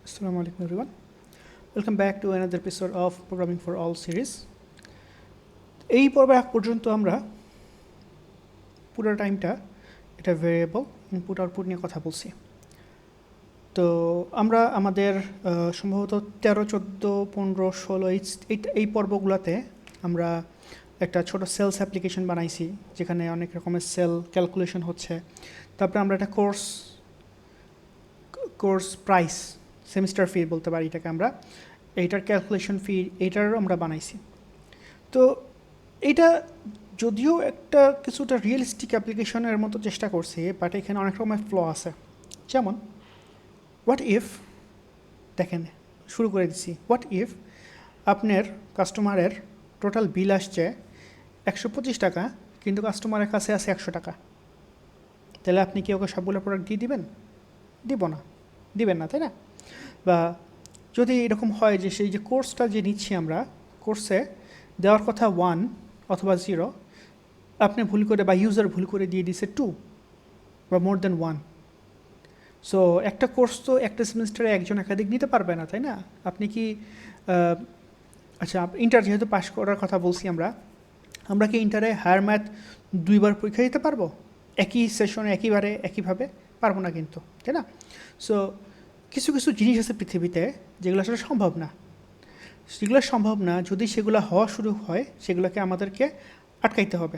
Assalamu alaikum everyone. Welcome back to another episode of Programming for All series. এই পর্বে আগ পর্যন্ত আমরা পুরো টাইমটা এটা ভেরিয়েবল ইনপুট আউটপুট নিয়ে কথা বলছি। তো আমরা আমাদের সম্ভবত 13, 14, 15, 16 এই পর্বগুলোতে আমরা একটা ছোট সেলস অ্যাপ্লিকেশন বানাইছি যেখানে অনেক রকমের সেল ক্যালকুলেশন হচ্ছে। তারপরে আমরা একটা কোর্স প্রাইস সেমিস্টার ফি বলতে পারি এটাকে আমরা, এইটার ক্যালকুলেশন ফি এইটারও আমরা বানাইছি। তো এটা যদিও একটা কিছুটা রিয়েলিস্টিক অ্যাপ্লিকেশনের মতো চেষ্টা করছি, বাট এখানে অনেক রকমের ফ্ল আছে। যেমন হোয়াট ইফ, দেখেন শুরু করে দিচ্ছি, হোয়াট ইফ আপনার কাস্টমারের টোটাল বিল আসছে 125 টাকা, কিন্তু কাস্টমারের কাছে আছে 100 টাকা, তাহলে আপনি কি ওকে সবগুলো প্রোডাক্ট দিয়ে দিবেন? দিবেন না, তাই না? বা যদি এরকম হয় যে সেই যে কোর্সটা যে নিচ্ছি আমরা, কোর্সে দেওয়ার কথা 1 অথবা 0, আপনি ভুল করে বা ইউজার ভুল করে দিয়ে দিছে 2 বা মোর দেন 1। সো একটা কোর্স তো একটা সেমিস্টারে একজন একাধিক নিতে পারবে না, তাই না? আপনি কি আচ্ছা, ইন্টার যেহেতু পাস করার কথা বলছি আমরা কি ইন্টারে হায়ার ম্যাথ 2 বার পরীক্ষা দিতে পারবো একই সেশনে একইভাবে? পারবো না কিন্তু, তাই না? সো কিছু জিনিস আছে পৃথিবীতে যেগুলো আসলে সম্ভব না। যদি সেগুলো হওয়া শুরু হয় সেগুলোকে আমাদেরকে আটকাইতে হবে,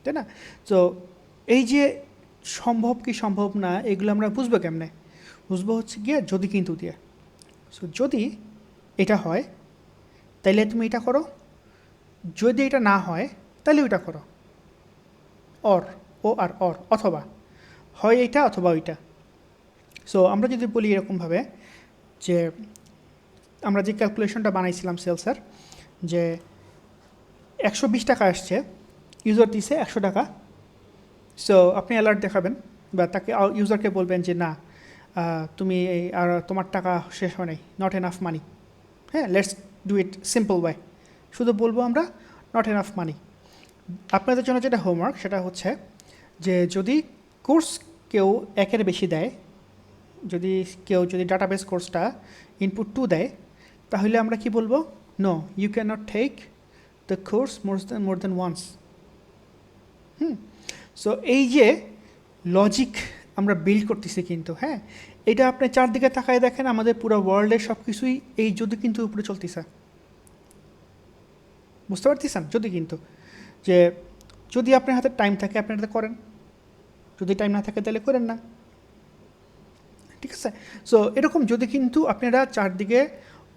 তাই না? তো এই যে সম্ভব কি সম্ভব না এগুলো আমরা বুঝবো কেমনে? বুঝবো হচ্ছে গিয়ে যদি কিন্তু দিয়ে। সো যদি এটা হয় তাইলে তুমি এটা করো, যদি এটা না হয় তাহলে ওইটা করো। অর অথবা হয় এইটা অথবা ওইটা। সো আমরা যদি বলি এরকমভাবে যে আমরা যে ক্যালকুলেশনটা বানাইছিলাম সেলসের, যে 120 টাকা আসছে, ইউজার দিছে 100 টাকা। সো আপনি অ্যালার্ট দেখাবেন বা তাকে ইউজারকে বলবেন যে না, তুমি আর তোমার টাকা শেষ হয় নাই, নট এনাফ মানি। হ্যাঁ, let's do it simple way. শুধু বলবো আমরা নট এনাফ মানি। আপনাদের জন্য যেটা হোমওয়ার্ক সেটা হচ্ছে যে যদি কোর্স কেউ 1-এর বেশি দেয়, যদি ডাটাবেস কোর্সটা ইনপুট 2 দেয়, তাহলে আমরা কি বলবো? No, you can not take the course more than once. So এই যে লজিক আমরা বিল্ড করতেছি কিন্তু, হ্যাঁ, এটা আপনি চারদিকে তাকায় দেখেন, আমাদের পুরো ওয়ার্ল্ডের সব কিছুই এই যদি কিন্তু উপরে চলতেছে। বুঝতে পারতেছেন? যদি কিন্তু, যে যদি আপনার হাতে টাইম থাকে আপনি এটা করেন, যদি টাইম না থাকে তাহলে করেন না, ঠিক আছে? সো এরকম যদি কিন্তু আপনারা চারদিকে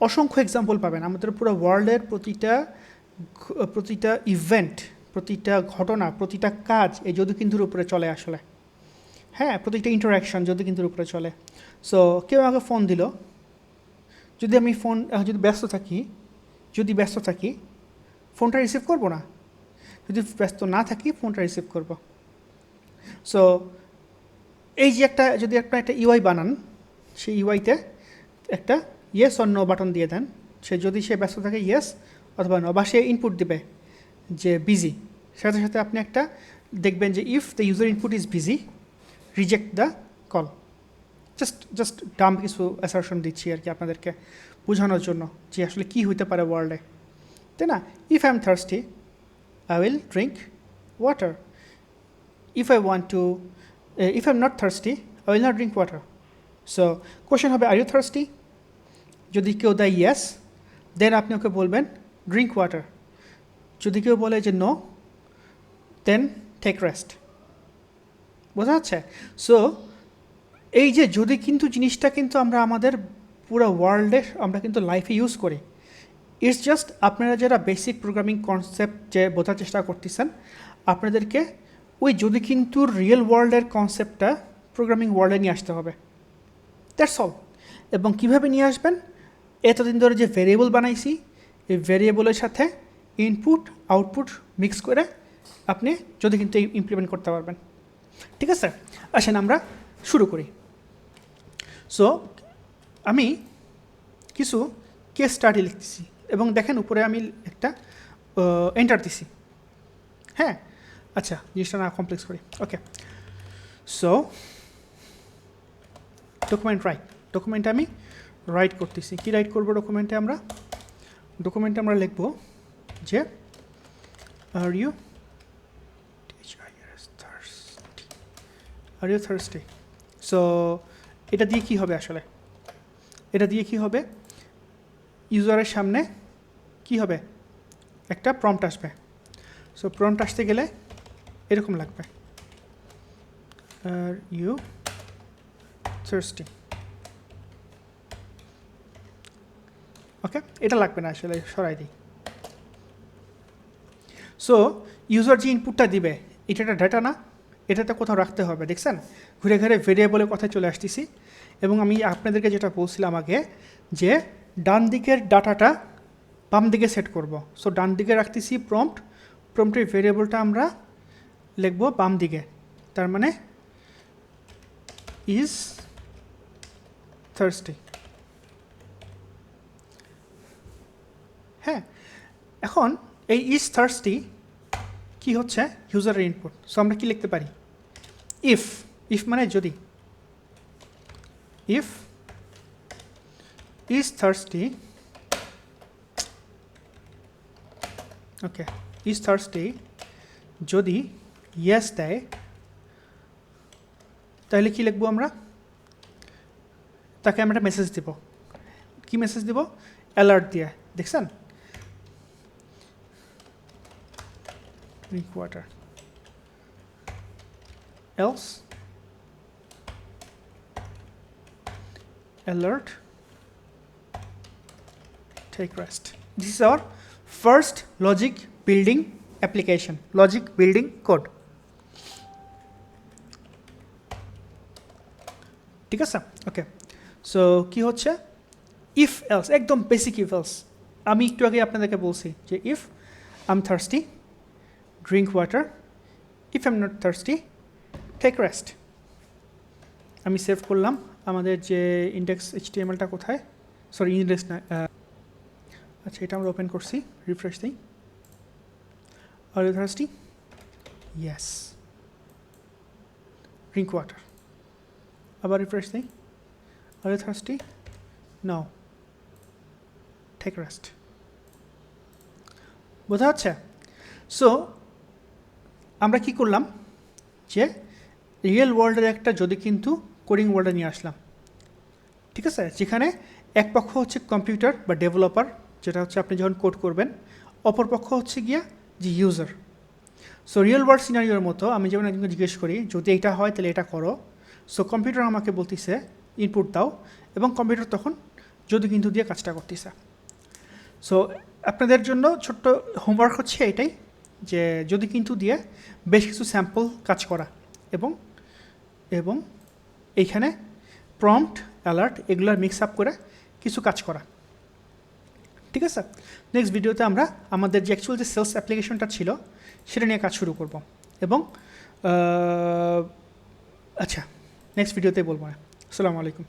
অসংখ্য এক্সাম্পল পাবেন। আমাদের পুরো ওয়ার্ল্ডের প্রতিটা ইভেন্ট, প্রতিটা ঘটনা, প্রতিটা কাজ এই যদি কিন্তুর উপরে চলে আসলে। হ্যাঁ, প্রতিটা ইন্টারাকশন যদি কিন্তুর উপরে চলে। সো কেউ আমাকে ফোন দিল, যদি আমি যদি ব্যস্ত থাকি ফোনটা রিসিভ করবো না, যদি ব্যস্ত না থাকি ফোনটা রিসিভ করব। সো এই যে যদি একটা ইউআই বানান, সেই ইউআইতে একটা ইয়েস অর নো বাটন দিয়ে দেন। যদি সে ব্যস্ত থাকে ইয়েস অথবা নো, বা সে ইনপুট দেবে যে বিজি, সাথে সাথে আপনি একটা দেখবেন যে if the user input is busy, reject the call. Just dump কিছু অ্যাসারশন দিচ্ছি আর কি আপনাদেরকে বোঝানোর জন্য যে আসলে কী হইতে পারে ওয়ার্ল্ডে, তাই না? If I am thirsty, I will drink water. If I'm not thirsty, I will not drink water. So question হবে, are you thirsty? যদি কেউ দেয় yes, then আপনি ওকে বলবেন drink water. যদি কেউ বলে যে no, then take rest. বোঝা যাচ্ছে? সো এই যে যদি কিন্তু জিনিসটা কিন্তু আমরা আমাদের পুরো ওয়ার্ল্ডে আমরা কিন্তু লাইফে ইউজ করি। ইটস জাস্ট আপনারা যারা বেসিক প্রোগ্রামিং কনসেপ্ট যে বোঝার চেষ্টা করতেছেন, আপনাদেরকে ওই যদি কিন্তু রিয়েল ওয়ার্ল্ডের কনসেপ্টটা প্রোগ্রামিং ওয়ার্ল্ডে নিয়ে আসতে হবে। That's all. এবং কীভাবে নিয়ে আসবেন? এতদিন ধরে যে ভেরিয়েবল বানাইছি, এই ভেরিয়েবলের সাথে ইনপুট আউটপুট মিক্স করে আপনি যদি কিন্তু ইমপ্লিমেন্ট করতে পারবেন। ঠিক আছে, আসেন আমরা শুরু করি। সো আমি কিছু কেস স্টাডি লিখতেছি এবং দেখেন উপরে আমি একটা এন্টার দিছি। হ্যাঁ, আচ্ছা, জিনিসটা না কমপ্লেক্স করি। ওকে, সো ডকুমেন্ট রাইট, ডকুমেন্টে আমি রাইট করতেছি। কি রাইট করব ডকুমেন্টে আমরা লিখব যে আর ইউ থার্সডে। সো এটা দিয়ে কি হবে আসলে, এটা দিয়ে কি হবে, ইউজারের সামনে কি হবে, একটা প্রম্পট আসবে। সো প্রম্পট আসতে গেলে এরকম লাগবে, আর ইউ থার্সডে। ওকে, এটা লাগবে না আসলে, সরাই দিই। সো ইউজার যে ইনপুটটা দিবে এটা একটা ডাটা না, এটাতে কোথাও রাখতে হবে। দেখছেন ঘুরে ঘুরে ভেরিয়েবলের কথায় চলে আসতেছি। এবং আমি আপনাদেরকে যেটা বলছিলাম আগে যে ডান দিকের ডাটাটা বাম দিকে সেট করব। সো ডান দিকে রাখতেছি প্রম্পটের ভেরিয়েবলটা আমরা লিখব বাম দিকে, তার মানে ইজ থার্সডে। হ্যাঁ, এখন এই ইজ থার্সডে কি হচ্ছে ইউজারের ইনপুট। সো আমরা কি লিখতে পারি, ইফ মানে যদি, if is Thursday, okay, is Thursday যদি ইয়েস দেয় তাহলে কি লিখবো আমরা, তাকে আমরা একটা মেসেজ দেব। কি মেসেজ দেব, অ্যালার্ট দিয়ে। দেখছেন water, else alert, take rest. This is our first logic building application, logic building code. ঠিক আছে, ওকে। সো কি হচ্ছে, ইফ এলস, একদম বেসিক ইফ এলস। আমি একটু আগে আপনাদেরকে বলছি যে if I am thirsty, drink water. If I'm not thirsty, take rest. আমি সেভ করলাম আমাদের যে ইন্ডেক্স HTML-টা কোথায়, সরি ইন্ডেক্স না, আচ্ছা এটা আমরা ওপেন করছি, রিফ্রেশ দিই। Are you thirsty, yes, drink water. আবার রিফ্রেশ দিই, are you thirsty, no, take rest. বোঝা যাচ্ছে? সো আমরা কি করলাম যে রিয়েল ওয়ার্ল্ডের একটা যদি কিন্তু কোডিং ওয়ার্ল্ডে নিয়ে আসলাম। ঠিক আছে, যেখানে এক পক্ষ হচ্ছে কম্পিউটার বা ডেভেলপার, যেটা হচ্ছে আপনি যখন কোড করবেন, অপর পক্ষ হচ্ছে গিয়া যে ইউজার। সো রিয়েল ওয়ার্ল্ড সিনারিওর মতো আমি যেমন একজনকে জিজ্ঞেস করি যদি এটা হয় তাহলে এটা করো, সো কম্পিউটার আমাকে বলতেছে ইনপুট দাও, এবং কম্পিউটার তখন যদি কিন্তু দিয়ে কাজটা করতেছে। সো আপনাদের জন্য ছোট্ট হোমওয়ার্ক হচ্ছে এটাই, যে যদি কিন্তু দিয়ে বেশ কিছু স্যাম্পল কাজ করা, এবং এইখানে প্রম্পট, অ্যালার্ট এগুলোর মিক্স আপ করে কিছু কাজ করা। ঠিক আছে, নেক্সট ভিডিওতে আমরা আমাদের যে অ্যাকচুয়াল যে সেলস অ্যাপ্লিকেশনটা ছিল সেটা নিয়ে কাজ শুরু করব, এবং আচ্ছা নেক্সট ভিডিওতে বলবো না। আসসালামু আলাইকুম।